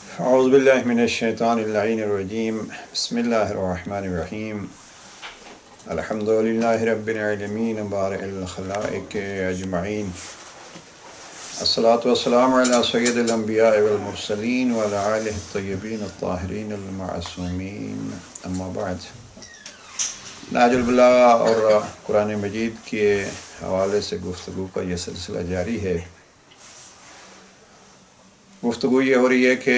اعوذ باللہ من الشیطان اللعین الرجیم بسم اللہ الرحمن الرحیم الحمد للہ رب العالمین بارئ الخلائق اجمعین الصلاة والسلام علی سید الانبیاء والمرسلین وعلی آلہ الطیبین الطاہرین المعصومین اما بعد۔ نہج البلاغہ اور قرآن مجید کے حوالے سے گفتگو کا یہ سلسلہ جاری ہے۔ گفتگو یہ ہو رہی ہے کہ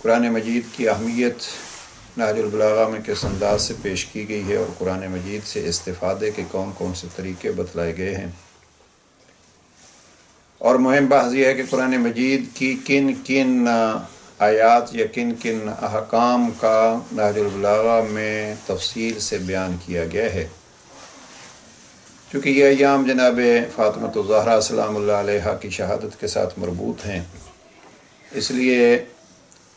قرآن مجید کی اہمیت نہج البلاغہ میں کس انداز سے پیش کی گئی ہے اور قرآن مجید سے استفادے کے کون کون سے طریقے بتلائے گئے ہیں، اور مہم بحث یہ ہے کہ قرآن مجید کی کن کن آیات یا کن کن احکام کا نہج البلاغہ میں تفصیل سے بیان کیا گیا ہے۔ چونکہ یہ ایام جناب فاطمۃ الزہرا سلام اللہ علیہا کی شہادت کے ساتھ مربوط ہیں، اس لیے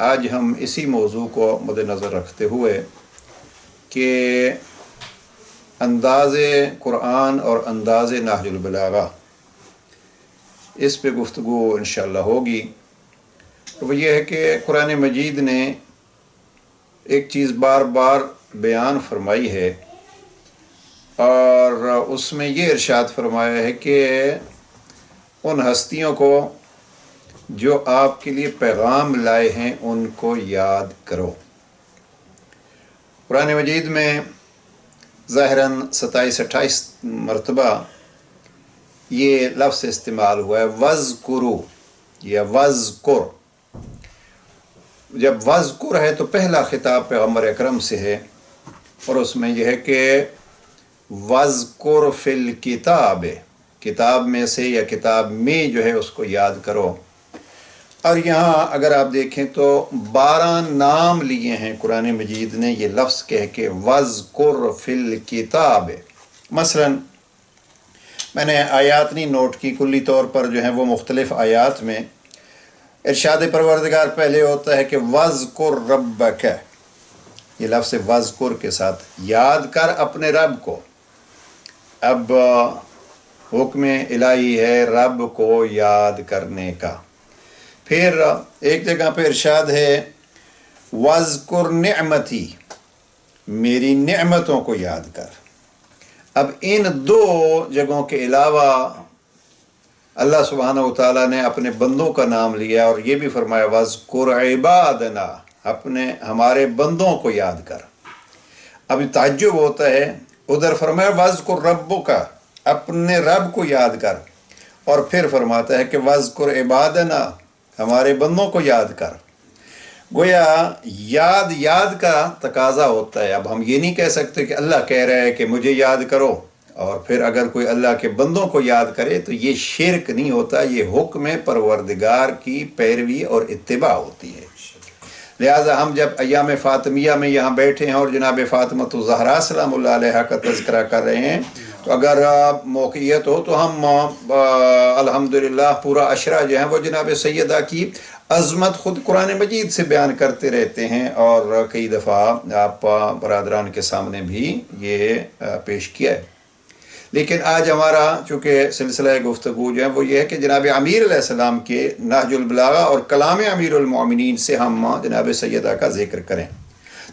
آج ہم اسی موضوع کو مد نظر رکھتے ہوئے کہ انداز قرآن اور انداز نہج البلاغہ اس پہ گفتگو انشاءاللہ ہوگی۔ وہ یہ ہے کہ قرآن مجید نے ایک چیز بار بار بیان فرمائی ہے، اور اس میں یہ ارشاد فرمایا ہے کہ ان ہستیوں کو جو آپ کے لیے پیغام لائے ہیں ان کو یاد کرو۔ قرآن مجید میں ظاہراً 27-28 مرتبہ یہ لفظ استعمال ہوا ہے، وَاذْكُرُوا یا وَاذْكُر۔ جب وَاذْكُر ہے تو پہلا خطاب پیغمبر اکرم سے ہے، اور اس میں یہ ہے کہ وَاذْكُر فِي الْكِتَابِ، کتاب میں سے یا کتاب میں جو ہے اس کو یاد کرو۔ اور یہاں اگر آپ دیکھیں تو 12 نام لیے ہیں قرآن مجید نے یہ لفظ کہہ کے، وَاذْكُر فِي الْكِتَابِ۔ مثلا میں نے آیات نہیں نوٹ کی، کلی طور پر جو ہیں وہ مختلف آیات میں ارشاد پروردگار پہلے ہوتا ہے کہ وَاذْكُر رَبَّكَ، یہ لفظ وَاذْكُر کے ساتھ یاد کر اپنے رب کو۔ اب حکم الہی ہے رب کو یاد کرنے کا۔ پھر ایک جگہ پہ ارشاد ہے وَاذْكُر نِعْمَتِي، میری نعمتوں کو یاد کر۔ اب ان 2 جگہوں کے علاوہ اللہ سبحانہ وتعالیٰ نے اپنے بندوں کا نام لیا، اور یہ بھی فرمایا وَاذْكُرْ عِبَادَنَا، ہمارے بندوں کو یاد کر۔ اب تعجب ہوتا ہے، ادھر فرمایا وَاذْكُرْ رَبُّكَ، اپنے رب کو یاد کر، اور پھر فرماتا ہے کہ وَاذْكُرْ عِبَادَنَا، ہمارے بندوں کو یاد کر۔ گویا یاد کا تقاضا ہوتا ہے۔ اب ہم یہ نہیں کہہ سکتے کہ اللہ کہہ رہا ہے کہ مجھے یاد کرو، اور پھر اگر کوئی اللہ کے بندوں کو یاد کرے تو یہ شرک نہیں ہوتا، یہ حکم پروردگار کی پیروی اور اتباع ہوتی ہے۔ لہٰذا ہم جب ایام فاطمیہ میں یہاں بیٹھے ہیں اور جناب فاطمۃ الزہرا سلام اللہ علیہا کا تذکرہ کر رہے ہیں، تو اگر موقعیت ہو تو ہم الحمدللہ پورا عشرہ جو ہیں وہ جناب سیدہ کی عظمت خود قرآن مجید سے بیان کرتے رہتے ہیں، اور کئی دفعہ آپ برادران کے سامنے بھی یہ پیش کیا ہے۔ لیکن آج ہمارا چونکہ سلسلہ گفتگو جو ہے وہ یہ ہے کہ جناب امیر علیہ السلام کے نہج البلاغہ اور کلام امیر المومنین سے ہم جناب سیدہ کا ذکر کریں۔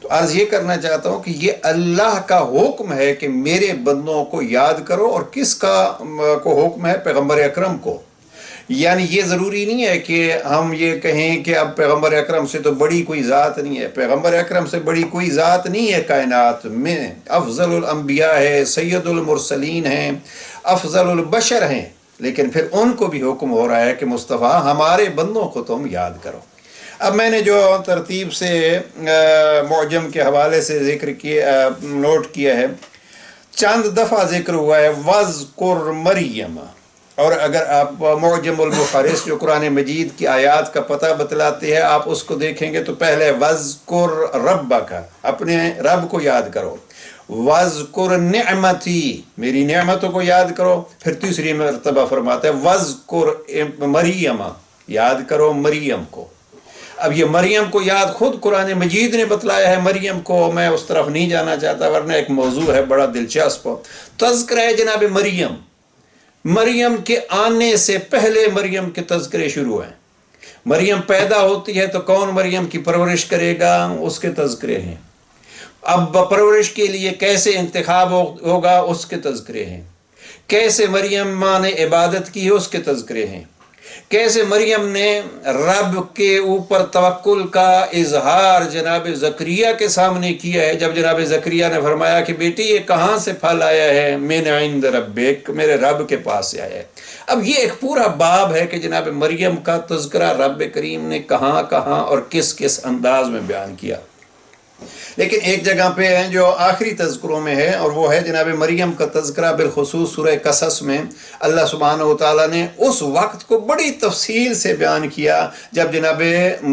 تو عرض یہ کرنا چاہتا ہوں کہ یہ اللہ کا حکم ہے کہ میرے بندوں کو یاد کرو، اور کس کا کو حکم ہے؟ پیغمبر اکرم کو۔ یعنی یہ ضروری نہیں ہے کہ ہم یہ کہیں کہ اب پیغمبر اکرم سے تو بڑی کوئی ذات نہیں ہے، پیغمبر اکرم سے بڑی کوئی ذات نہیں ہے کائنات میں، افضل الانبیاء ہے، سید المرسلین ہیں، افضل البشر ہیں، لیکن پھر ان کو بھی حکم ہو رہا ہے کہ مصطفیٰ ہمارے بندوں کو تم یاد کرو۔ اب میں نے جو ترتیب سے معجم کے حوالے سے ذکر کیا نوٹ کیا ہے، چند دفعہ ذکر ہوا ہے وَاذْكُرْ مریم، اور اگر آپ معجم المفارس جو قرآن مجید کی آیات کا پتہ بتلاتے ہیں آپ اس کو دیکھیں گے تو پہلے وَاذْكُرْ رَبَّكَ، اپنے رب کو یاد کرو، وَاذْكُرْ نِعْمَتِي، میری نعمتوں کو یاد کرو، پھر تیسری مرتبہ فرماتا ہے وَاذْكُرْ مریم، یاد کرو مریم کو۔ اب یہ مریم کو یاد خود قرآن مجید نے بتلایا ہے، مریم کو میں اس طرف نہیں جانا چاہتا ورنہ ایک موضوع ہے بڑا دلچسپ، تذکرہ ہے جناب مریم۔ مریم کے آنے سے پہلے مریم کے تذکرے شروع ہیں، مریم پیدا ہوتی ہے تو کون مریم کی پرورش کرے گا، اس کے تذکرے ہیں۔ اب پرورش کے لیے کیسے انتخاب ہوگا، اس کے تذکرے ہیں۔ کیسے مریم ماں نے عبادت کی ہے، اس کے تذکرے ہیں۔ کیسے مریم نے رب کے اوپر توکل کا اظہار جناب زکریا کے سامنے کیا ہے، جب جناب زکریا نے فرمایا کہ بیٹی یہ کہاں سے پھل آیا ہے، من عند ربک، میرے رب کے پاس سے آیا ہے۔ اب یہ ایک پورا باب ہے کہ جناب مریم کا تذکرہ رب کریم نے کہاں کہاں اور کس کس انداز میں بیان کیا۔ لیکن ایک جگہ پہ ہے جو آخری تذکروں میں ہے، اور وہ ہے جناب مریم کا تذکرہ بالخصوص سورہ قصص میں۔ اللہ سبحانہ وتعالیٰ نے اس وقت کو بڑی تفصیل سے بیان کیا جب جناب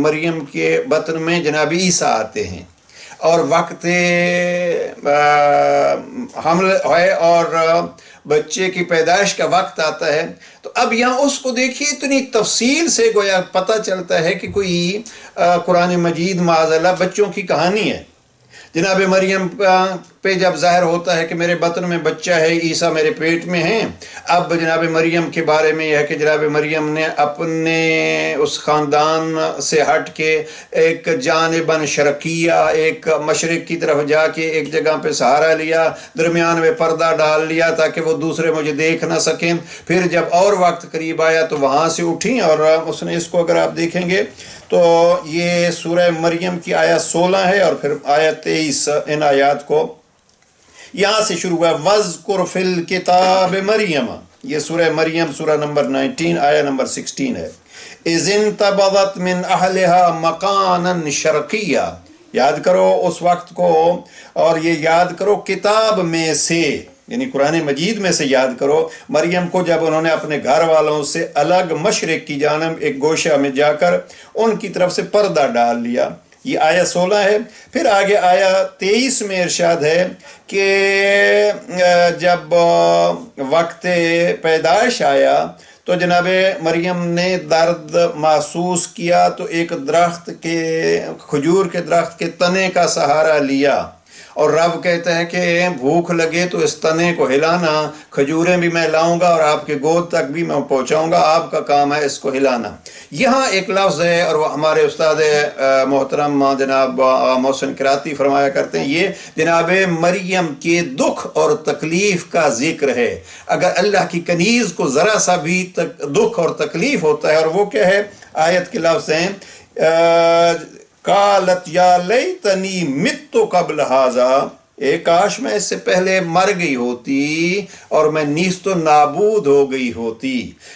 مریم کے بطن میں جناب عیسیٰ آتے ہیں، اور وقت حمل ہے اور بچے کی پیدائش کا وقت آتا ہے۔ تو اب یہاں اس کو دیکھیے اتنی تفصیل سے گویا پتہ چلتا ہے کہ کوئی قرآن مجید معاذ اللہ بچوں کی کہانی ہے۔ جناب مریم پہ جب ظاہر ہوتا ہے کہ میرے بطن میں بچہ ہے، عیسیٰ میرے پیٹ میں ہیں، اب جناب مریم کے بارے میں یہ ہے کہ جناب مریم نے اپنے اس خاندان سے ہٹ کے ایک جانباً شرقیہ، ایک مشرق کی طرف جا کے ایک جگہ پہ سہارا لیا، درمیان میں پردہ ڈال لیا تاکہ وہ دوسرے مجھے دیکھ نہ سکیں۔ پھر جب اور وقت قریب آیا تو وہاں سے اٹھیں، اور اس نے اس کو اگر آپ دیکھیں گے تو یہ سورہ مریم کی آیت 16 ہے اور پھر آیت 23، ان آیات کو یہاں سے شروع ہوا، وَاذْكُرْ فِي الْكِتَابِ مریم، یہ سورہ مریم سورہ نمبر 19 آیت نمبر 16 ہے۔ اِذِ انْتَبَذَتْ مِنْ أَهْلِهَا مَكَانًا شَرْقِيًّا، یاد کرو اس وقت کو، اور یہ یاد کرو کتاب میں سے، یعنی قرآن مجید میں سے یاد کرو مریم کو جب انہوں نے اپنے گھر والوں سے الگ مشرق کی جانب ایک گوشہ میں جا کر ان کی طرف سے پردہ ڈال لیا۔ یہ آیت 16 ہے۔ پھر آگے آیت 23 میں ارشاد ہے کہ جب وقت پیدائش آیا تو جناب مریم نے درد محسوس کیا تو ایک درخت کے، کھجور کے درخت کے تنے کا سہارا لیا، اور رب کہتا ہے کہ بھوک لگے تو اس تنے کو ہلانا، کھجوریں بھی میں لاؤں گا اور آپ کے گود تک بھی میں پہنچاؤں گا، آپ کا کام ہے اس کو ہلانا۔ یہاں ایک لفظ ہے، اور وہ ہمارے استاد محترم جناب محسن کراتی فرمایا کرتے ہیں، یہ جناب مریم کے دکھ اور تکلیف کا ذکر ہے۔ اگر اللہ کی کنیز کو ذرا سا بھی دکھ اور تکلیف ہوتا ہے، اور وہ کیا ہے، آیت کے لفظ ہیں قالت یا لیتنی مت قبل ھذا، اے کاش میں اس سے پہلے مر گئی ہوتی اور میں نیست و نابود ہو گئی ہوتی۔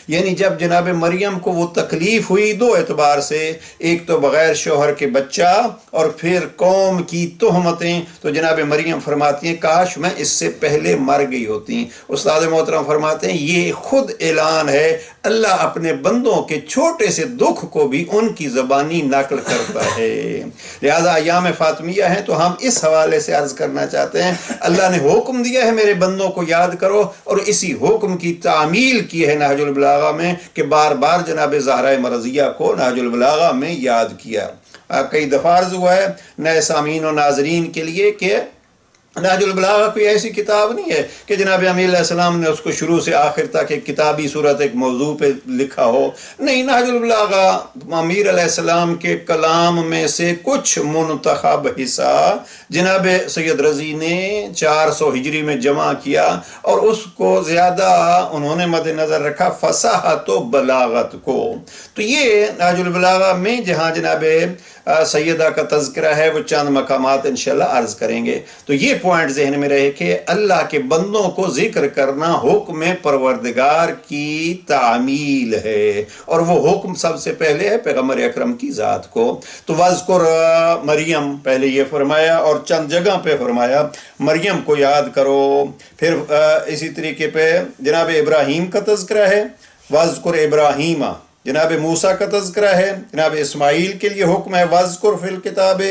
یعنی جب جناب مریم کو وہ تکلیف ہوئی دو اعتبار سے، ایک تو بغیر شوہر کے بچہ اور پھر قوم کی تہمتیں، تو جناب مریم فرماتی ہیں کاش میں اس سے پہلے مر گئی ہوتی۔ استاد محترم فرماتے ہیں یہ خود اعلان ہے، اللہ اپنے بندوں کے چھوٹے سے دکھ کو بھی ان کی زبانی نقل کرتا ہے۔ لہذا ایام فاطمیہ ہیں تو ہم اس حوالے سے عرض کرنا چاہتے ہیں، اللہ نے حکم دیا ہے میرے بندوں کو یاد کرو، اور اسی حکم کی تعمیل کی ہے نہج البلاغہ میں کہ بار بار جناب زہرہ مرضیہ کو نہج البلاغہ میں یاد کیا۔ کئی دفعہ عرض ہوا ہے نئے سامعین و ناظرین کے لیے کہ نہج البلاغہ کوئی ایسی کتاب نہیں ہے کہ جناب امیر علیہ السلام نے اس کو شروع سے آخر تک ایک کتابی صورت ایک موضوع پہ لکھا ہو، نہیں، نہج البلاغہ امیر علیہ السلام کے کلام میں سے کچھ منتخب حصہ جناب سید رضی نے 400 ہجری میں جمع کیا، اور اس کو زیادہ انہوں نے مد نظر رکھا فصاحت و بلاغت کو۔ تو یہ نہج البلاغہ میں جہاں جناب سیدہ کا تذکرہ ہے وہ چند مقامات انشاءاللہ عرض کریں گے۔ تو یہ پوائنٹ ذہن میں رہے کہ اللہ کے بندوں کو ذکر کرنا حکم پروردگار کی تعمیل ہے، اور وہ حکم سب سے پہلے ہے پیغمبر اکرم کی ذات کو۔ تو وَاذْكُرْ مریم پہلے یہ فرمایا، اور چند جگہ پہ فرمایا مریم کو یاد کرو۔ پھر اسی طریقے پہ جناب ابراہیم کا تذکرہ ہے، وَاذْكُرْ ابراہیم، جناب موسیٰ کا تذکرہ ہے، جناب اسماعیل کے لیے حکم ہے وَاذْكُرْ فِي الْكِتَابِ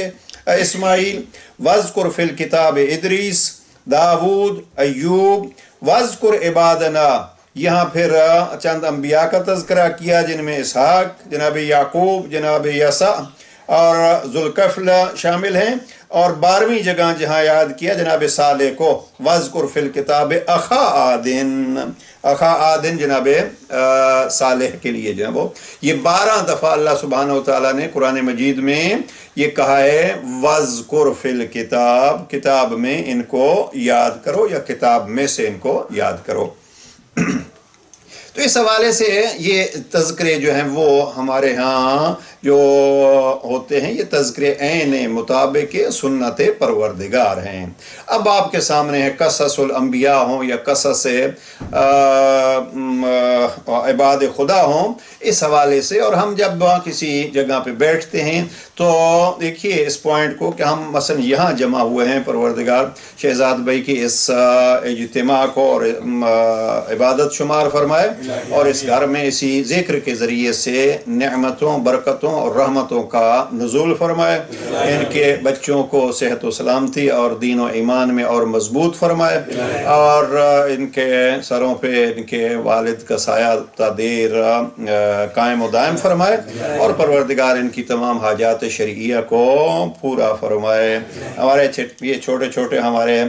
اسماعیل، وَاذْكُرْ فِي الْكِتَابِ ادریس، داود، ایوب، وَاذْكُرْ عبادنا، یہاں پھر چند انبیاء کا تذکرہ کیا جن میں اسحاق، جناب یعقوب، جناب یسع اور ذوالکفل شامل ہیں، اور 12ویں جگہ جہاں یاد کیا جناب صالح کو، وَاذْكُرْ فِي الْكِتَابِ أَخَا عَادٍ، اخا عادن جناب صالح کے لیے جو ہے وہ یہ 12 دفعہ اللہ سبحانہ وتعالیٰ نے قرآن مجید میں یہ کہا ہے وَاذْكُرْ فِي الْكِتَابِ، کتاب میں ان کو یاد کرو یا کتاب میں سے ان کو یاد کرو۔ تو اس حوالے سے یہ تذکرے جو ہیں وہ ہمارے ہاں جو ہوتے ہیں یہ تذکرے عین مطابق سنت پروردگار ہیں۔ اب آپ کے سامنے ہے قصص الانبیاء ہوں یا قصص عباد خدا ہوں، اس حوالے سے اور ہم جب کسی جگہ پہ بیٹھتے ہیں تو دیکھیے اس پوائنٹ کو کہ ہم مثلا یہاں جمع ہوئے ہیں، پروردگار شہزاد بھائی کی اس اجتماع کو اور عبادت شمار فرمائے اور اس گھر میں اسی ذکر کے ذریعے سے نعمتوں، برکتوں اور رحمتوں کا نزول فرمائے، ان کے بچوں کو صحت و سلامتی اور دین و ایمان میں اور مضبوط فرمائے، اور ان کے سروں پہ ان کے والد کا سایہ تا دیر قائم و دائم فرمائے، اور پروردگار ان کی تمام حاجات شرعیہ کو پورا فرمائے۔ ہمارے یہ چھوٹے چھوٹے ہمارے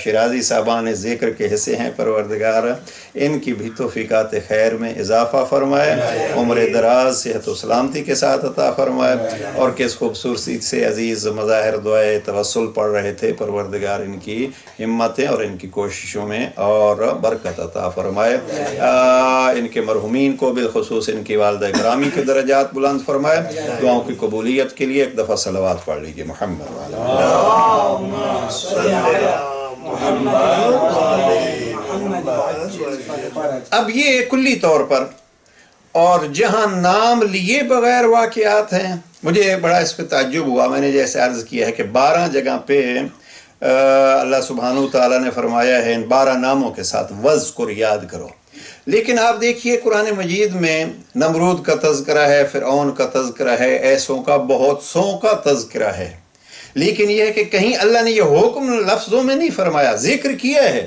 شیرازی صاحبان ذکر کے حصے ہیں، پروردگار ان کی بھی توفیقات خیر میں اضافہ فرمائے، عمر دراز صحت و سلامتی کے ساتھ عطا فرمائے، اور کس خوبصورتی سے عزیز مظاہر دعائے توسل پڑھ رہے تھے، پروردگار ان کی ہمتیں اور ان کی کوششوں میں اور برکت عطا فرمائے، ان کے مرحومین کو بالخصوص ان کی والدہ گرامی کے درجات بلند فرمائے۔ دعاؤں کی قبولیت کے لیے ایک دفعہ صلوات پڑھ لیجئے محمد اب یہ کلی طور پر، اور جہاں نام لیے بغیر واقعات ہیں، مجھے بڑا اس پہ تعجب ہوا، میں نے جیسے عرض کیا ہے کہ 12 جگہ پہ اللہ سبحانہ وتعالیٰ نے فرمایا ہے ان 12 ناموں کے ساتھ وَاذْكُرْ یاد کرو، لیکن آپ دیکھیے قرآن مجید میں نمرود کا تذکرہ ہے، فرعون کا تذکرہ ہے، ایسوں کا بہت سوں کا تذکرہ ہے، لیکن یہ ہے کہ کہیں اللہ نے یہ حکم لفظوں میں نہیں فرمایا، ذکر کیا ہے،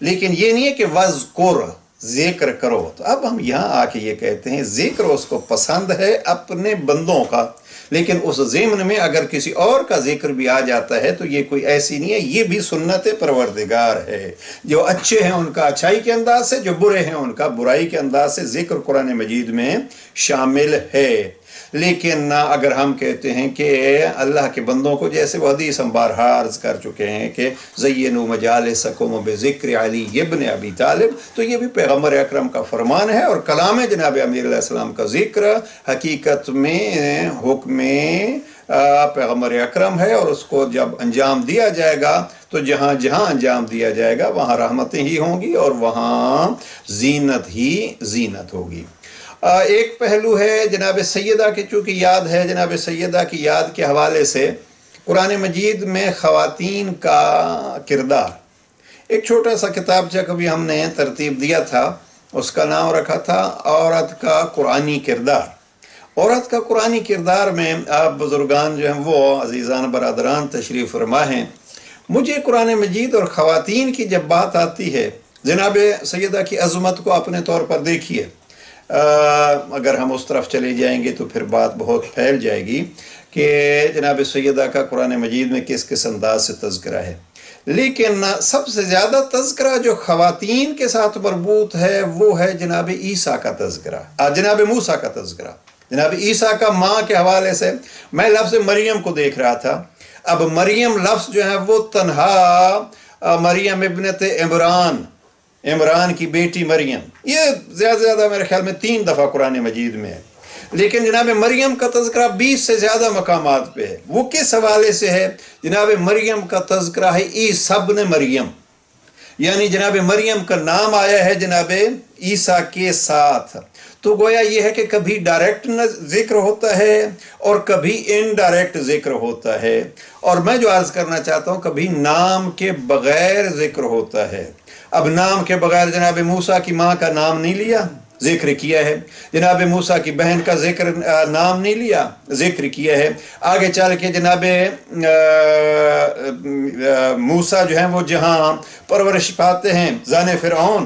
لیکن یہ نہیں ہے کہ وَاذْكُرْ ذکر کرو۔ تو اب ہم یہاں آ کے یہ کہتے ہیں ذکر اس کو پسند ہے اپنے بندوں کا، لیکن اس ضمن میں اگر کسی اور کا ذکر بھی آ جاتا ہے تو یہ کوئی ایسی نہیں ہے، یہ بھی سنت پروردگار ہے۔ جو اچھے ہیں ان کا اچھائی کے انداز سے، جو برے ہیں ان کا برائی کے انداز سے ذکر قرآن مجید میں شامل ہے۔ لیکن اگر ہم کہتے ہیں کہ اللہ کے بندوں کو، جیسے وہ حدیث ہم بارہا عرض کر چکے ہیں کہ زینوا مجالسکم بذکر علی ابن ابی طالب، تو یہ بھی پیغمبر اکرم کا فرمان ہے اور کلام جناب امیر علیہ السلام کا ذکر حقیقت میں حکم پیغمبر اکرم ہے، اور اس کو جب انجام دیا جائے گا تو جہاں جہاں انجام دیا جائے گا وہاں رحمتیں ہی ہوں گی اور وہاں زینت ہی زینت ہوگی۔ ایک پہلو ہے جناب سیدہ کی، چونکہ یاد ہے جناب سیدہ کی یاد کے حوالے سے قرآن مجید میں خواتین کا کردار، ایک چھوٹا سا کتابچہ کبھی ہم نے ترتیب دیا تھا، اس کا نام رکھا تھا عورت کا قرآنی کردار۔ عورت کا قرآنی کردار میں آپ بزرگان جو ہیں وہ عزیزان برادران تشریف فرما ہیں، مجھے قرآن مجید اور خواتین کی جب بات آتی ہے، جناب سیدہ کی عظمت کو اپنے طور پر دیکھیے، اگر ہم اس طرف چلے جائیں گے تو پھر بات بہت پھیل جائے گی کہ جناب سیدہ کا قرآن مجید میں کس کس انداز سے تذکرہ ہے، لیکن سب سے زیادہ تذکرہ جو خواتین کے ساتھ مربوط ہے وہ ہے جناب عیسیٰ کا تذکرہ، جناب موسیٰ کا تذکرہ، جناب عیسیٰ کا ماں کے حوالے سے۔ میں لفظ مریم کو دیکھ رہا تھا، اب مریم لفظ جو ہے وہ تنہا مریم ابنت عمران کی بیٹی مریم، یہ زیادہ سے زیادہ میرے خیال میں 3 دفعہ قرآن مجید میں ہے، لیکن جناب مریم کا تذکرہ 20 سے زیادہ مقامات پہ ہے۔ وہ کس حوالے سے ہے؟ جناب مریم کا تذکرہ ہے عیسیٰ ابن مریم، یعنی جناب مریم کا نام آیا ہے جناب عیسیٰ کے ساتھ، تو گویا یہ ہے کہ کبھی ڈائریکٹ ذکر ہوتا ہے اور کبھی انڈائریکٹ ذکر ہوتا ہے، اور میں جو عرض کرنا چاہتا ہوں کبھی نام کے بغیر ذکر ہوتا ہے۔ اب نام کے بغیر جناب موسیٰ کی ماں کا نام نہیں لیا، ذکر کیا ہے، جناب موسیٰ کی بہن کا ذکر نام نہیں لیا، ذکر کیا ہے، آگے چل کے جناب موسیٰ جو ہیں وہ جہاں پرورش پاتے ہیں زن فرعون،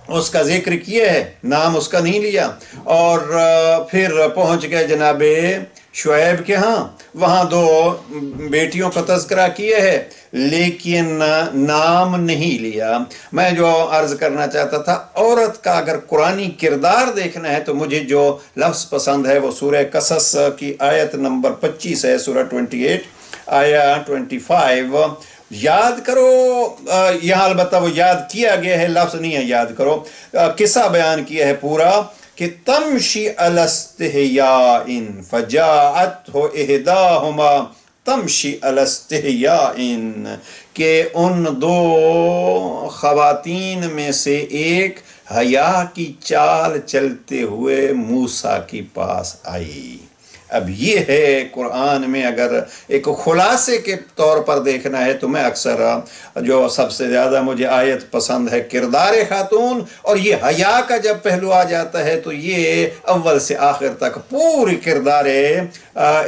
اس کا ذکر کیا ہے، نام اس کا نہیں لیا، اور پھر پہنچ گئے جناب شعیب کے ہاں، وہاں 2 بیٹیوں کا تذکرہ کیا ہے لیکن نام نہیں لیا۔ میں جو عرض کرنا چاہتا تھا، عورت کا اگر قرآنی کردار دیکھنا ہے تو مجھے جو لفظ پسند ہے وہ سورہ قصص کی آیت نمبر 25 ہے، سورہ 28 آیا 25۔ یاد کرو، یہاں البتہ وہ یاد کیا گیا ہے، لفظ نہیں ہے یاد کرو، قصہ بیان کیا ہے پورا کہ تمشی علی استحیاء فجاءتہ احداہما تمشی علی استحیاء، کہ ان 2 خواتین میں سے ایک حیا کی چال چلتے ہوئے موسیٰ کے پاس آئی۔ اب یہ ہے قرآن میں اگر ایک خلاصے کے طور پر دیکھنا ہے تو میں اکثر جو سب سے زیادہ مجھے آیت پسند ہے کردار خاتون، اور یہ حیا کا جب پہلو آ جاتا ہے تو یہ اول سے آخر تک پوری کردار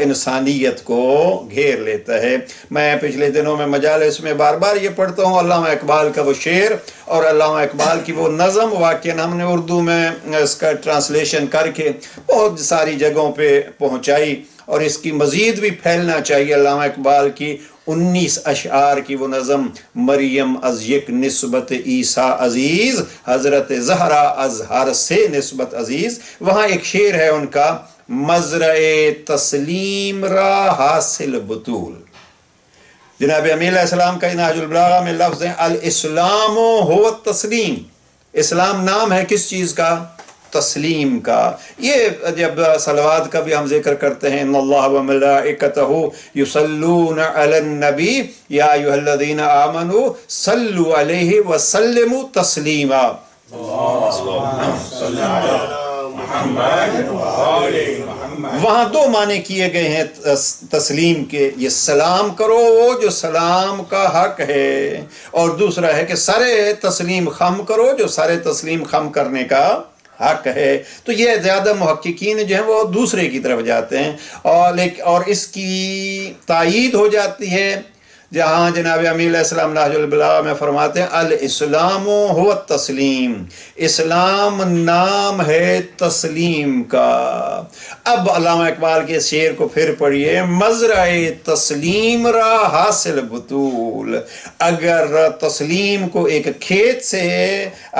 انسانیت کو گھیر لیتا ہے۔ میں پچھلے دنوں میں مجالس میں بار بار یہ پڑھتا ہوں علامہ اقبال کا وہ شعر اور علامہ اقبال کی وہ نظم، واقعاً ہم نے اردو میں اس کا ٹرانسلیشن کر کے بہت ساری جگہوں پہ پہنچائی، اور اس کی مزید بھی پھیلنا چاہیے۔ علامہ اقبال کی 19 اشعار کی وہ نظم، مریم از یک نسبت عیسیٰ عزیز، حضرت زہرا از ہر سے نسبت عزیز، وہاں ایک شعر ہے ان کا، مزرع تسلیم را حاصل بطول۔ جناب امیر علیہ السلام کا نہج البلاغہ میں لفظ ہے الاسلام هو التسلیم، اسلام نام ہے کس چیز کا؟ تسلیم کا۔ یہ جب صلوات کا بھی ہم ذکر کرتے ہیں، ان اللہ و ملائکتہ یصلون علی النبی یا ایھا الذین آمنوا صلوا علیہ وسلموا تسلیما۔ وہاں 2 معنی کیے گئے ہیں تسلیم کے، یہ سلام کرو وہ جو سلام کا حق ہے، اور دوسرا ہے کہ سر تسلیم خم کرو جو سر تسلیم خم کرنے کا حق ہے۔ تو یہ زیادہ محققین جو ہیں وہ دوسرے کی طرف جاتے ہیں، اور اس کی تائید ہو جاتی ہے جہاں جناب امیر علیہ السلام نہج البلاغہ میں فرماتے ہیں الاسلام هو التسلیم، اسلام نام ہے تسلیم کا۔ اب علامہ اقبال کے شعر کو پھر پڑھیے، مزرع تسلیم را حاصل بطول۔ اگر تسلیم کو ایک کھیت سے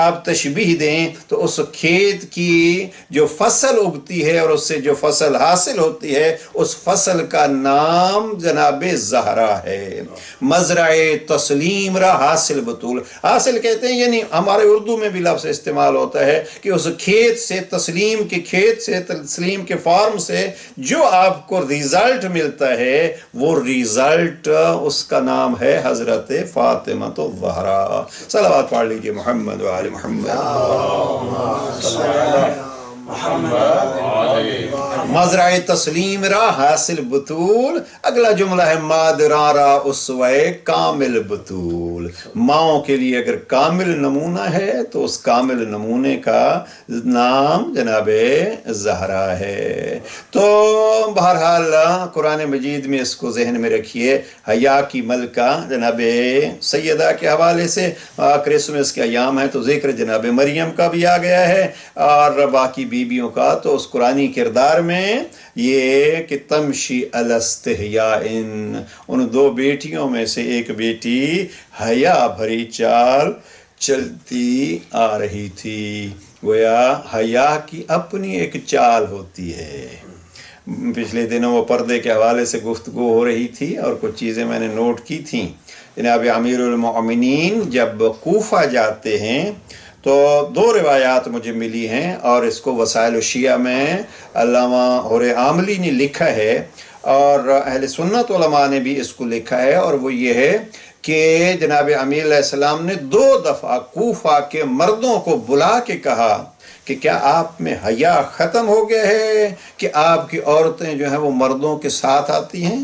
آپ تشبیہ دیں تو اس کھیت کی جو فصل اگتی ہے اور اس سے جو فصل حاصل ہوتی ہے اس فصل کا نام جناب زہرا ہے۔ مزرع تسلیم را حاصل بطول، حاصل کہتے ہیں یعنی ہمارے اردو میں بھی لفظ استعمال ہوتا ہے کہ اس کھیت سے، تسلیم کے کھیت سے، تسلیم کے فارم سے جو آپ کو ریزلٹ ملتا ہے وہ ریزلٹ اس کا نام ہے حضرت فاطمہ الزہرا۔ صلوات پڑھ لیجئے محمد و آل محمد۔ مزرع تسلیم را حاصل بطول۔ اگلا جملہ ہے مادران را اسوہ کامل بطول، ماؤں کے لیے اگر کامل نمونہ ہے تو اس کامل نمونے کا نام جناب زہرا ہے۔ تو بہرحال قرآن مجید میں اس کو ذہن میں رکھیے، حیا کی ملکہ جناب سیدہ کے حوالے سے کرسمس کے ایام ہے تو ذکر جناب مریم کا بھی آ گیا ہے، اور باقی بیویوں کا تو اس قرآنی کردار میں یہ کہ تمشی علی استحیاء، ان 2 بیٹیوں میں سے ایک بیٹی حیا بھری چال چلتی آ رہی تھی۔ گویا حیا کی اپنی ایک چال ہوتی ہے۔ پچھلے دنوں وہ پردے کے حوالے سے گفتگو ہو رہی تھی اور کچھ چیزیں میں نے نوٹ کی تھیں۔ جناب امیر المؤمنین جب کوفہ جاتے ہیں تو 2 روایات مجھے ملی ہیں، اور اس کو وسائل الشیعہ میں علامہ حور عاملی نے لکھا ہے اور اہل سنت علماء نے بھی اس کو لکھا ہے، اور وہ یہ ہے کہ جناب امیر علیہ السلام نے 2 دفعہ کوفہ کے مردوں کو بلا کے کہا کہ کیا آپ میں حیا ختم ہو گیا ہے کہ آپ کی عورتیں جو ہیں وہ مردوں کے ساتھ آتی ہیں؟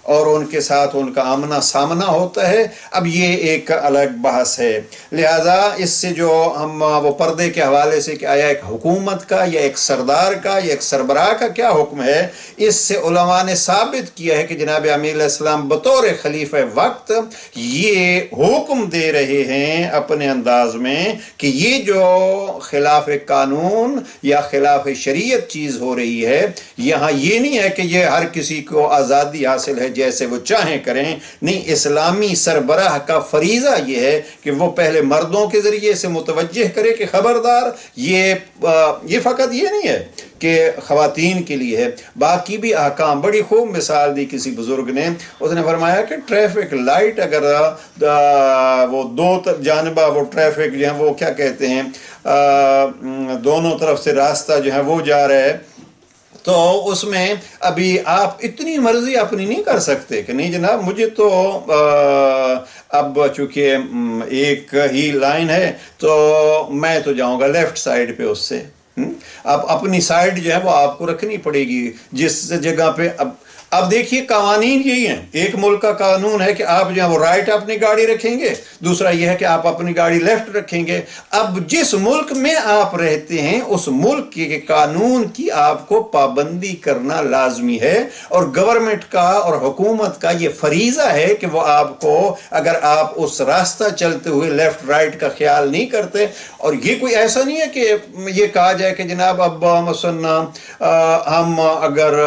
اور ان کے ساتھ ان کا آمنا سامنا ہوتا ہے، اب یہ ایک الگ بحث ہے۔ لہٰذا اس سے جو ہم وہ پردے کے حوالے سے کہ آیا ایک حکومت کا یا ایک سردار کا یا ایک سربراہ کا کیا حکم ہے، اس سے علماء نے ثابت کیا ہے کہ جناب امیر علیہ السلام بطور خلیفہ وقت یہ حکم دے رہے ہیں اپنے انداز میں کہ یہ جو خلاف قانون یا خلاف شریعت چیز ہو رہی ہے، یہاں یہ نہیں ہے کہ یہ ہر کسی کو آزادی حاصل ہے جیسے وہ چاہیں کریں، نہیں، اسلامی سربراہ کا فریضہ یہ ہے کہ وہ پہلے مردوں کے ذریعے سے متوجہ کرے کہ خبردار یہ فقط یہ نہیں ہے کہ خواتین کے لیے ہے، باقی بھی احکام۔ بڑی خوب مثال دی کسی بزرگ نے، اس نے فرمایا کہ ٹریفک لائٹ اگر وہ دو جانبہ وہ ٹریفک جو ہے وہ کیا کہتے ہیں دونوں طرف سے راستہ جو ہے وہ جا رہا ہے، تو اس میں ابھی آپ اتنی مرضی اپنی نہیں کر سکتے کہ نہیں جناب مجھے تو اب چونکہ ایک ہی لائن ہے تو میں تو جاؤں گا لیفٹ سائڈ پہ، اس سے اب اپنی سائڈ جو ہے وہ آپ کو رکھنی پڑے گی جس جگہ پہ اب دیکھیے قوانین یہی ہیں، ایک ملک کا قانون ہے کہ آپ جو ہے وہ رائٹ اپنی گاڑی رکھیں گے، دوسرا یہ ہے کہ آپ اپنی گاڑی لیفٹ رکھیں گے۔ اب جس ملک میں آپ رہتے ہیں اس ملک کے قانون کی آپ کو پابندی کرنا لازمی ہے، اور گورنمنٹ کا اور حکومت کا یہ فریضہ ہے کہ وہ آپ کو، اگر آپ اس راستہ چلتے ہوئے لیفٹ رائٹ کا خیال نہیں کرتے، اور یہ کوئی ایسا نہیں ہے کہ یہ کہا جائے کہ جناب اب مثلا ہم اگر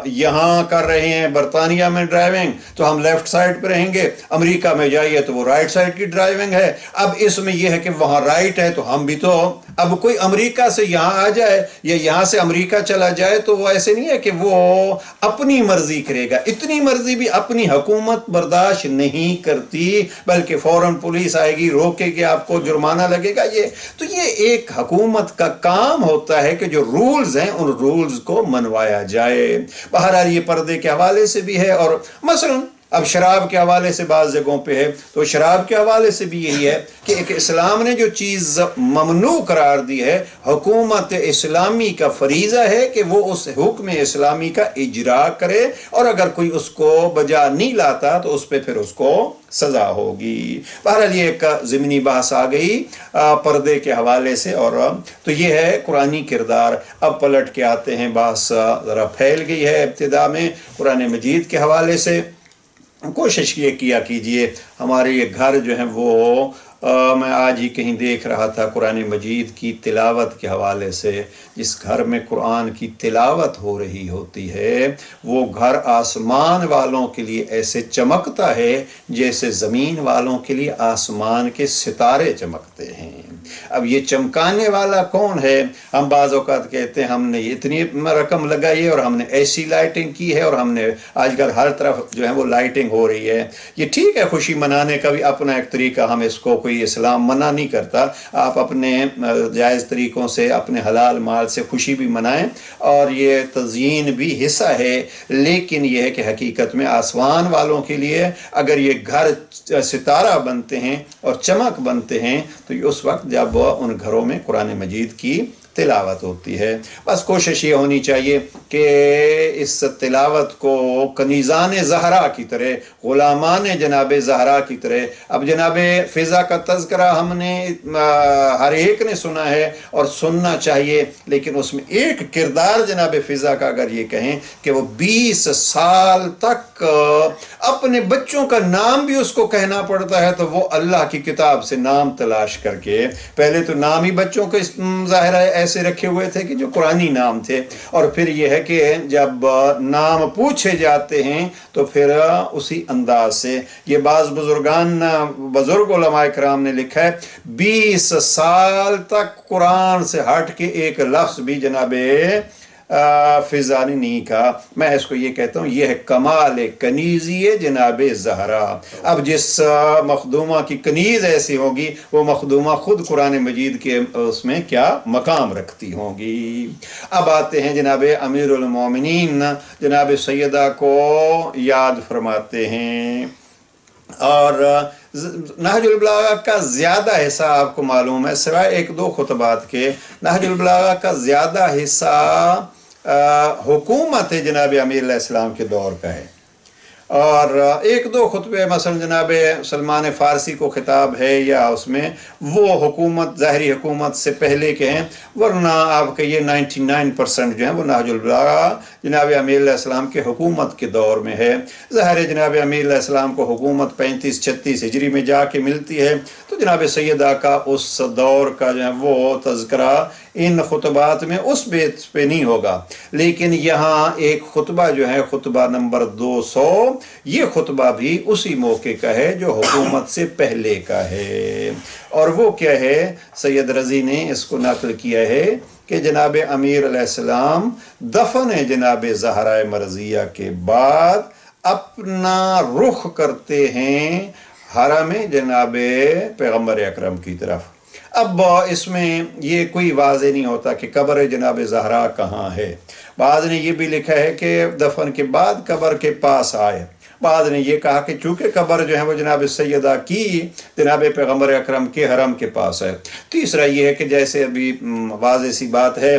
یہاں کر رہے ہیں برطانیہ میں ڈرائیونگ تو ہم لیفٹ سائڈ پہ رہیں گے، امریکہ میں جائیے تو وہ رائٹ سائڈ کی ڈرائیونگ ہے۔ اب اس میں یہ ہے کہ وہاں رائٹ ہے تو ہم بھی تو، اب کوئی امریکہ سے یہاں آ جائے یا یہاں سے امریکہ چلا جائے تو وہ ایسے نہیں ہے کہ وہ اپنی مرضی کرے گا، اتنی مرضی بھی اپنی حکومت برداشت نہیں کرتی، بلکہ فوراً پولیس آئے گی، روکے گی، آپ کو جرمانہ لگے گا۔ تو یہ ایک حکومت کا کام ہوتا ہے کہ جو رولز ہیں ان رولز کو منوایا جائے۔ بہرحال یہ پردے کے حوالے سے بھی ہے، اور مثلا اب شراب کے حوالے سے بعض جگہوں پہ ہے، تو شراب کے حوالے سے بھی یہی ہے کہ ایک اسلام نے جو چیز ممنوع قرار دی ہے، حکومت اسلامی کا فریضہ ہے کہ وہ اس حکم اسلامی کا اجرا کرے، اور اگر کوئی اس کو بجا نہیں لاتا تو اس پہ پھر اس کو سزا ہوگی۔ بہرحال یہ ایک ضمنی بحث آ گئی پردے کے حوالے سے، اور تو یہ ہے قرآنی کردار۔ اب پلٹ کے آتے ہیں، بحث ذرا پھیل گئی ہے ابتدا میں قرآن مجید کے حوالے سے۔ کوشش یہ کیا کیجئے، ہمارے یہ گھر جو ہیں وہ میں آج ہی کہیں دیکھ رہا تھا قرآن مجید کی تلاوت کے حوالے سے، جس گھر میں قرآن کی تلاوت ہو رہی ہوتی ہے وہ گھر آسمان والوں کے لیے ایسے چمکتا ہے جیسے زمین والوں کے لیے آسمان کے ستارے چمکتے ہیں۔ اب یہ چمکانے والا کون ہے؟ ہم بعض اوقات کہتے ہیں ہم نے اتنی رقم لگائی ہے اور ہم نے ایسی لائٹنگ کی ہے، اور ہم نے آج کل ہر طرف جو ہے وہ لائٹنگ ہو رہی ہے۔ یہ ٹھیک ہے، خوشی منانے کا بھی اپنا ایک طریقہ، ہم اس کو کوئی اسلام منع نہیں کرتا، آپ اپنے جائز طریقوں سے اپنے حلال مال سے خوشی بھی منائیں، اور یہ تزئین بھی حصہ ہے، لیکن یہ ہے کہ حقیقت میں آسمان والوں کے لیے اگر یہ گھر ستارہ بنتے ہیں اور چمک بنتے ہیں تو یہ اس وقت جب ان گھروں میں قرآن مجید کی تلاوت ہوتی ہے۔ بس کوشش یہ ہونی چاہیے کہ اس تلاوت کو کنیزان زہرا کی طرح، غلامان جناب زہرا کی طرح، اب جناب فضا کا تذکرہ ہم نے ہر ایک نے سنا ہے اور سننا چاہیے، لیکن اس میں ایک کردار جناب فضا کا اگر یہ کہیں کہ وہ 20 سال تک اپنے بچوں کا نام بھی اس کو کہنا پڑتا ہے، تو وہ اللہ کی کتاب سے نام تلاش کر کے، پہلے تو نام ہی بچوں کو ظاہر ہے ایسے رکھے ہوئے تھے کہ جو قرآنی نام تھے، اور پھر یہ ہے کہ جب نام پوچھے جاتے ہیں تو پھر اسی انداز سے یہ بعض بزرگ علماء کرام نے لکھا ہے 20 سال تک قرآن سے ہٹ کے ایک لفظ بھی جناب فضا نے نہیں کہا۔ میں اس کو یہ کہتا ہوں یہ ہے کمال کنیزی جناب زہرا۔ اب جس مخدومہ کی کنیز ایسی ہوگی وہ مخدومہ خود قرآن مجید کے اس میں کیا مقام رکھتی ہوگی۔ اب آتے ہیں جناب امیر المومنین جناب سیدہ کو یاد فرماتے ہیں، اور نہج البلاغہ کا زیادہ حصہ آپ کو معلوم ہے، سوائے ایک دو خطبات کے، نہج البلاغہ کا زیادہ حصہ حکومت جناب امیر علیہ السلام کے دور کا ہے، اور ایک دو خطبے مثلا جناب سلمان فارسی کو خطاب ہے یا اس میں وہ حکومت ظاہری حکومت سے پہلے کے ہیں، ورنہ آپ کے یہ 99% جو ہیں وہ نہج البلاغہ جناب امیر علیہ السلام کے حکومت کے دور میں ہے۔ ظاہر جناب امیر علیہ السلام کو حکومت 35-36 ہجری میں جا کے ملتی ہے، تو جناب سیدہ کا اس دور کا جو ہے وہ تذکرہ ان خطبات میں اس بیس پہ نہیں ہوگا، لیکن یہاں ایک خطبہ جو ہے خطبہ نمبر 200، یہ خطبہ بھی اسی موقع کا ہے جو حکومت سے پہلے کا ہے، اور وہ کیا ہے، سید رضی نے اس کو نقل کیا ہے کہ جناب امیر علیہ السلام دفن جناب زہرا مرضیہ کے بعد اپنا رخ کرتے ہیں حرم جناب پیغمبر اکرم کی طرف۔ اب اس میں یہ کوئی واضح نہیں ہوتا کہ قبر جناب زہرا کہاں ہے، بعض نے یہ بھی لکھا ہے کہ دفن کے بعد قبر کے پاس آئے، بعض نے یہ کہا کہ چونکہ قبر جو ہے وہ جناب سیدہ کی جناب پیغمبر اکرم کے حرم کے پاس ہے۔ تیسرا یہ ہے کہ جیسے ابھی واضح سی بات ہے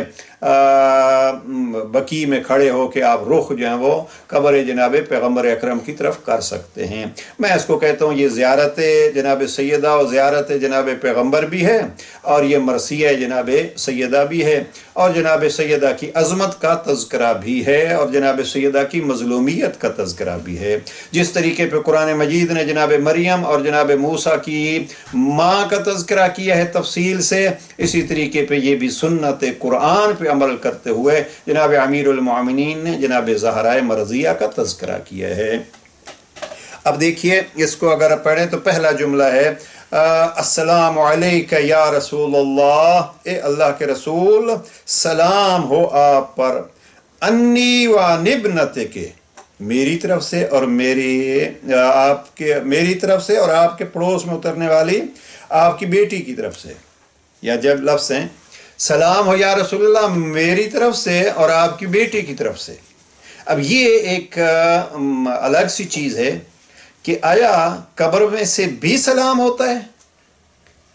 بقیع میں کھڑے ہو کے آپ رخ جو ہیں وہ قبر جناب پیغمبر اکرم کی طرف کر سکتے ہیں۔ میں اس کو کہتا ہوں یہ زیارت جناب سیدہ اور زیارت جناب پیغمبر بھی ہے، اور یہ مرثیہ جناب سیدہ بھی ہے، اور جناب سیدہ کی عظمت کا تذکرہ بھی ہے، اور جناب سیدہ کی مظلومیت کا تذکرہ بھی ہے۔ جس طریقے پہ قرآن مجید نے جناب مریم اور جناب موسیٰ کی ماں کا تذکرہ کیا ہے تفصیل سے، اسی طریقے پہ یہ بھی سنت قرآن پہ عمل کرتے ہوئے جناب امیر المومنین نے جناب زہرا مرضیہ کا تذکرہ کیا ہے۔ اب دیکھیے اس کو اگر پڑھیں تو پہلا جملہ ہے السلام علیکہ یا رسول اللہ، اے اللہ کے رسول سلام ہو آپ پر، انی وعن ابنتک، میری طرف سے اور میری طرف سے اور آپ کے پڑوس میں اترنے والی آپ کی بیٹی کی طرف سے، یا جب لفظ ہیں سلام ہو یا رسول اللہ میری طرف سے اور آپ کی بیٹی کی طرف سے۔ اب یہ ایک الگ سی چیز ہے کہ آیا قبر میں سے بھی سلام ہوتا ہے؟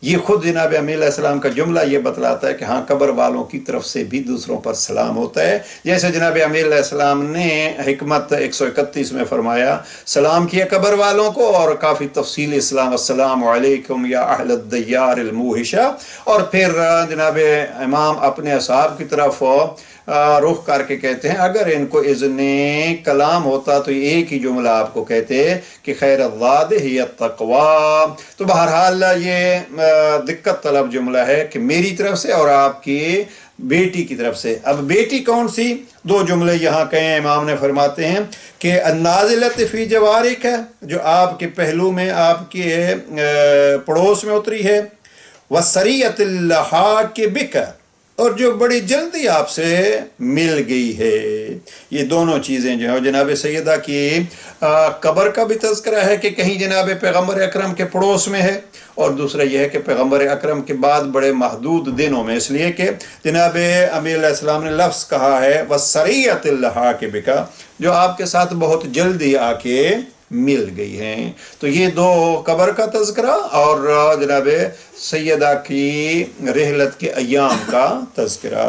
یہ خود جناب امیر علیہ السلام کا جملہ یہ بتلاتا ہے کہ ہاں قبر والوں کی طرف سے بھی دوسروں پر سلام ہوتا ہے، جیسے جناب امیر علیہ السلام نے حکمت 131 میں فرمایا سلام کیا قبر والوں کو، اور کافی تفصیل اسلام السلام علیکم یا اہل الدیار الموحشہ، اور پھر جناب امام اپنے اصحاب کی طرف رخ کر کے کہتے ہیں اگر ان کو اذن کلام ہوتا تو ایک ہی جملہ آپ کو کہتے کہ خیر الزاد ہی التقوی۔ تو بہرحال یہ دقت طلب جملہ ہے کہ میری طرف سے اور آپ کی بیٹی کی طرف سے۔ اب بیٹی کون سی؟ دو جملے یہاں کہیں امام نے فرماتے ہیں کہ النازلۃ فی جوارک ہے، جو آپ کے پہلو میں آپ کے پڑوس میں اتری ہے، وسریۃ الحاق بک، اور جو بڑی جلدی آپ سے مل گئی ہے۔ یہ دونوں چیزیں جو ہیں جناب سیدہ کی قبر کا بھی تذکرہ ہے کہ کہیں جناب پیغمبر اکرم کے پڑوس میں ہے، اور دوسرا یہ ہے کہ پیغمبر اکرم کے بعد بڑے محدود دنوں میں، اس لیے کہ جناب امیر علیہ السلام نے لفظ کہا ہے وَسَرِيَّةِ اللَّحَاقِ بِكَ، جو آپ کے ساتھ بہت جلدی آ کے مل گئی ہیں۔ تو یہ دو قبر کا تذکرہ اور جناب سیدہ کی رحلت کے ایام کا تذکرہ۔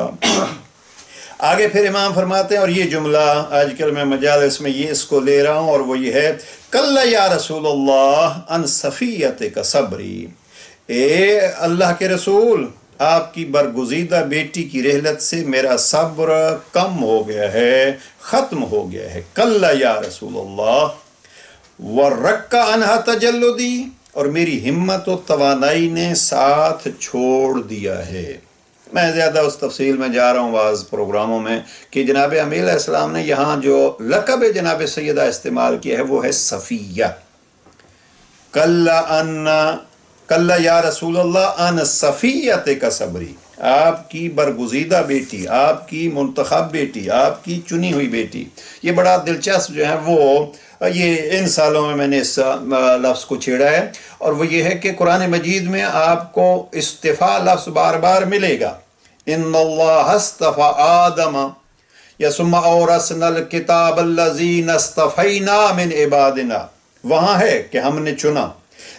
آگے پھر امام فرماتے ہیں، اور یہ جملہ آج کل میں مجالس میں یہ اس کو لے رہا ہوں، اور وہ یہ ہے کَلَّا یا رسول اللہ ان صفیتک صبری، اے اللہ کے رسول آپ کی برگزیدہ بیٹی کی رحلت سے میرا صبر کم ہو گیا ہے، ختم ہو گیا ہے۔ کَلَّا یا رسول اللہ وَرَّقَّ عَنْهَا تَجَلُّدِي، اور میری ہمت و توانائی نے ساتھ چھوڑ دیا ہے۔ میں زیادہ اس تفصیل میں جا رہا ہوں بعض پروگراموں میں کہ جناب امیر علیہ السلام نے یہاں جو لقب جناب سیدہ استعمال کیا ہے وہ ہے صفیہ۔ کَلَّا یا رسول اللہ ان صفیتک صبری، آپ کی برگزیدہ بیٹی، آپ کی منتخب بیٹی، آپ کی چنی ہوئی بیٹی۔ یہ بڑا دلچسپ جو ہے وہ یہ ان سالوں میں نے اس لفظ کو چھیڑا ہے، اور وہ یہ ہے کہ قرآن مجید میں آپ کو اصطفاء لفظ بار بار ملے گا۔ ان اللہ اصطفى آدم یا ثم اورثنا الکتاب الذین اصطفینا من عبادنا، وہاں ہے کہ ہم نے چنا،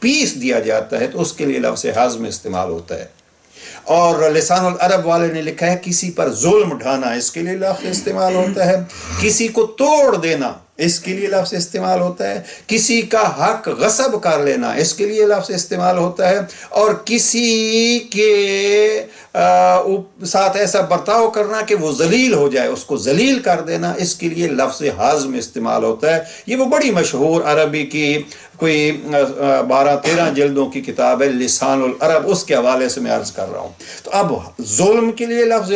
پیس دیا جاتا ہے، تو اس کے لیے لفظ ہضم استعمال ہوتا ہے۔ اور لسان العرب والے نے لکھا ہے کسی پر ظلم ڈھانا، اس کے لیے لفظ استعمال ہوتا ہے، کسی کو توڑ دینا اس کے لیے لفظ استعمال ہوتا ہے، کسی کا حق غصب کر لینا اس کے لیے لفظ استعمال ہوتا ہے، اور کسی کے ساتھ ایسا برتاؤ کرنا کہ وہ ذلیل ہو جائے، اس کو ذلیل کر دینا، اس کے لیے لفظ ہضم استعمال ہوتا ہے۔ یہ وہ بڑی مشہور عربی کی کوئی 12-13 جلدوں کی کتاب ہے لسان العرب، اس کے حوالے سے میں عرض کر رہا ہوں۔ تو اب ظلم کے لیے لفظ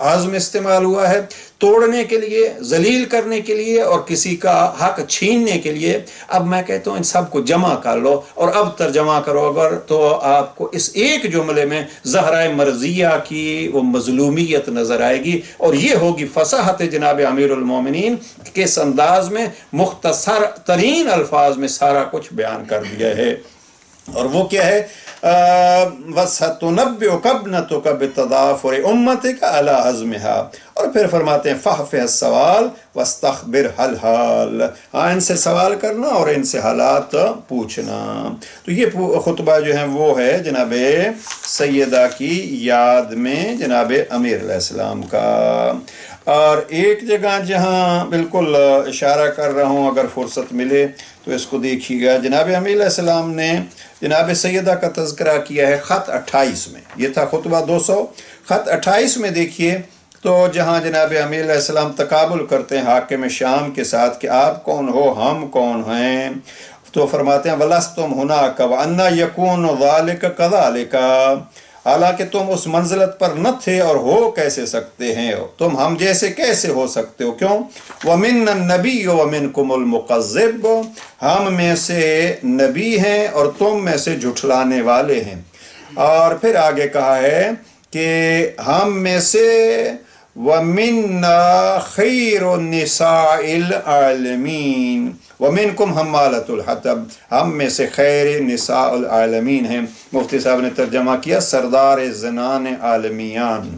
ہضم استعمال ہوا ہے، توڑنے کے لیے، ذلیل کرنے کے لیے، اور کسی کا حق چھیننے کے لیے۔ اب میں کہتا ہوں ان سب کو جمع کر لو اور اب ترجمہ کرو اگر، تو آپ کو اس ایک جملے میں زہرائے مرضیہ کی وہ مظلومیت نظر آئے گی، اور یہ ہوگی فصاحت جناب امیر المومنین کہ اس انداز میں مختصر ترین الفاظ میں سارا کچھ بیان کر دیا ہے۔ اور وہ کیا ہے؟ وَسَتُنَبِّئُكَ ابْنَتُكَ بِتَضَافُرِ أُمَّتِكَ عَلَى عَزْمِهَا، اور پھر فرماتے ہیں فَحْفِظِ السَّوَالَ وَاسْتَخْبِرْ الْحَالَ، ہاں ان سے سوال کرنا اور ان سے حالات پوچھنا۔ تو یہ خطبہ جو ہے وہ ہے جناب سیدہ کی یاد میں جناب امیر علیہ السلام کا۔ اور ایک جگہ جہاں بالکل اشارہ کر رہا ہوں، اگر فرصت ملے تو اس کو دیکھیے گا، جناب امیر علیہ السلام نے جناب سیدہ کا تذکرہ کیا ہے خط 28 میں، یہ تھا خطبہ 200، خط 28 میں دیکھیے تو جہاں جناب امیر علیہ السلام تقابل کرتے ہیں حاکم شام کے ساتھ کہ آپ کون ہو، ہم کون ہیں، تو فرماتے ہیں وَلَسْتُمْ هُنَاكَ وَأَنَّا يَكُونُ ذَلِكَ كَذَلِكَ، حالانکہ تم اس منزلت پر نہ تھے اور ہو کیسے سکتے ہیں، تم ہم جیسے کیسے ہو سکتے ہو، کیوں؟ وَمِنَّ النَّبِيُّ وَمِنْكُمُ الْمُقَذِّبُ، ہم میں سے نبی ہیں اور تم میں سے جھٹلانے والے ہیں۔ اور پھر آگے کہا ہے کہ ہم میں سے وَمِنَّا خَيْرُ النِّسَاءِ الْعَالَمِينَ وَمِنْكُمْ حَمَّالَةُ الْحَطَبِ، ہم میں سے خیر نساء العالمین ہیں۔ مفتی صاحب نے ترجمہ کیا سردار زنان عالمیان،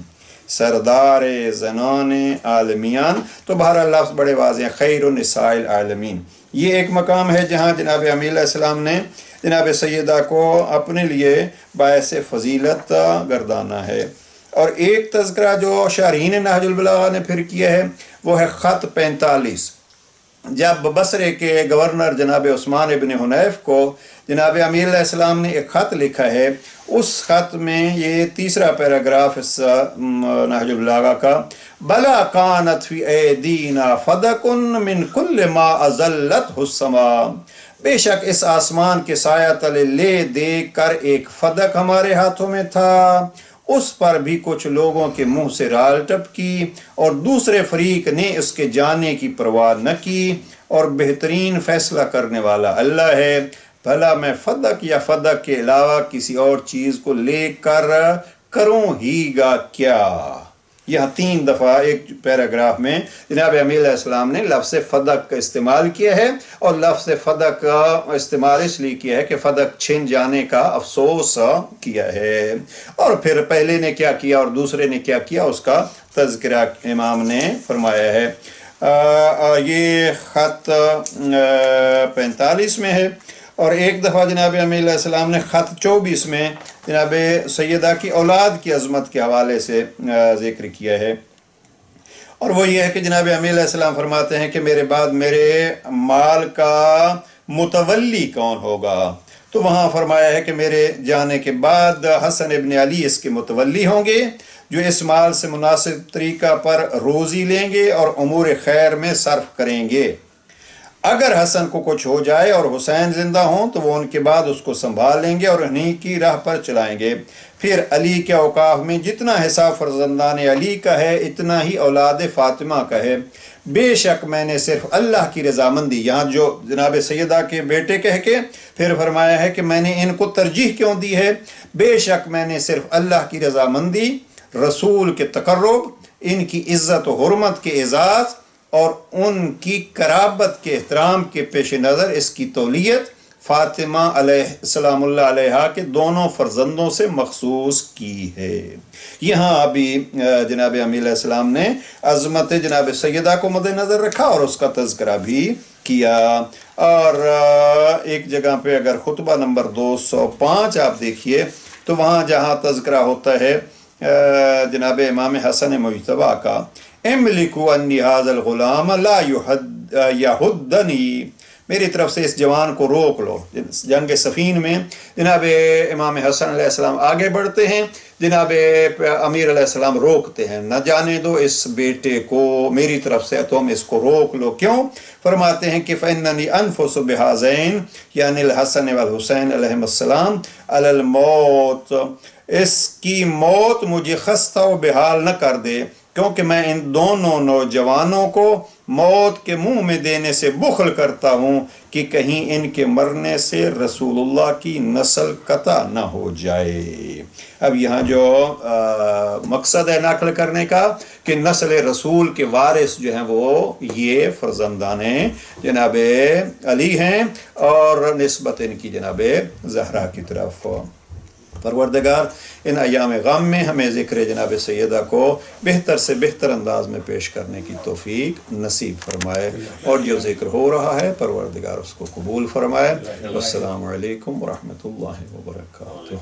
سردار زنان عالمیان، تو بہرحال لفظ بڑے واضح ہیں، خیر نساء العالمین۔ یہ ایک مقام ہے جہاں جناب امیر علیہ السلام نے جناب سیدہ کو اپنے لیے باعث فضیلت گردانا ہے۔ اور ایک تذکرہ جو شارحین نہج البلاغہ نے پھر کیا ہے وہ ہے خط 45، جب بصرے کے گورنر جناب عثمان ابن حنیف کو جناب امیر علیہ السلام نے ایک خط لکھا ہے، اس خط میں یہ تیسرا پیراگراف اس نہج البلاغہ کا، بلا کانت فی ایدینا فدق من کل ما ازلت السماء، بے شک اس آسمان کے سایہ تلے لے دے کر ایک فدق ہمارے ہاتھوں میں تھا، اس پر بھی کچھ لوگوں کے منہ سے رال ٹپکی اور دوسرے فریق نے اس کے جانے کی پرواہ نہ کی، اور بہترین فیصلہ کرنے والا اللہ ہے، بھلا میں فدق یا فدق کے علاوہ کسی اور چیز کو لے کر کروں ہی گا کیا۔ یہاں 3 دفعہ ایک پیراگراف میں جناب امیر علیہ السلام نے لفظ فدق کا استعمال کیا ہے، اور لفظ فدق کا استعمال اس لیے کیا ہے کہ فدق چھن جانے کا افسوس کیا ہے، اور پھر پہلے نے کیا کیا اور دوسرے نے کیا کیا اس کا تذکرہ امام نے فرمایا ہے۔ یہ خط 45 میں ہے، اور ایک دفعہ جناب امیر علیہ السلام نے خط 24 میں جناب سیدہ کی اولاد کی عظمت کے حوالے سے ذکر کیا ہے، اور وہ یہ ہے کہ جناب امیر علیہ السلام فرماتے ہیں کہ میرے بعد میرے مال کا متولی کون ہوگا، تو وہاں فرمایا ہے کہ میرے جانے کے بعد حسن ابن علی اس کے متولی ہوں گے، جو اس مال سے مناسب طریقہ پر روزی لیں گے اور امور خیر میں صرف کریں گے۔ اگر حسن کو کچھ ہو جائے اور حسین زندہ ہوں تو وہ ان کے بعد اس کو سنبھال لیں گے اور انہی کی راہ پر چلائیں گے۔ پھر علی کے اوقاف میں جتنا حصہ فرزندان علی کا ہے اتنا ہی اولاد فاطمہ کا ہے۔ بے شک میں نے صرف اللہ کی رضامندی، یہاں جو جناب سیدہ کے بیٹے کہہ کے پھر فرمایا ہے کہ میں نے ان کو ترجیح کیوں دی ہے، بے شک میں نے صرف اللہ کی رضامندی، رسول کے تقرب، ان کی عزت و حرمت کے اعزاز اور ان کی قرابت کے احترام کے پیش نظر اس کی تولیت فاطمہ علیہ السلام اللہ علیہ کے دونوں فرزندوں سے مخصوص کی ہے۔ یہاں ابھی جناب امیر علیہ السلام نے عظمت جناب سیدہ کو مد نظر رکھا اور اس کا تذکرہ بھی کیا، اور ایک جگہ پہ اگر خطبہ نمبر 205 آپ دیکھیے تو وہاں جہاں تذکرہ ہوتا ہے جناب امام حسن مجتبیٰ کا، املکو انی ھذا الغلام لا یحدنی، میری طرف سے اس جوان کو روک لو۔ جنگ صفین میں جناب امام حسن علیہ السلام آگے بڑھتے ہیں، جناب امیر علیہ السلام روکتے ہیں، نہ جانے دو اس بیٹے کو، میری طرف سے تم اس کو روک لو۔ کیوں؟ فرماتے ہیں کہ فإننی انفس بہذین یعنی الحسن والحسین علیہم السلام علی الموت، اس کی موت مجھے خستہ و بحال نہ کر دے، کیونکہ میں ان دونوں نوجوانوں کو موت کے منہ میں دینے سے بخل کرتا ہوں کہ کہیں ان کے مرنے سے رسول اللہ کی نسل قطع نہ ہو جائے۔ اب یہاں جو مقصد ہے نقل کرنے کا کہ نسل رسول کے وارث جو ہیں وہ یہ فرزندان جناب علی ہیں، اور نسبت ان کی جناب زہرا کی طرف۔ پروردگار ان ایام غم میں ہمیں ذکر جناب سیدہ کو بہتر سے بہتر انداز میں پیش کرنے کی توفیق نصیب فرمائے، اور جو ذکر ہو رہا ہے پروردگار اس کو قبول فرمائے۔ السلام علیکم ورحمۃ اللہ وبرکاتہ۔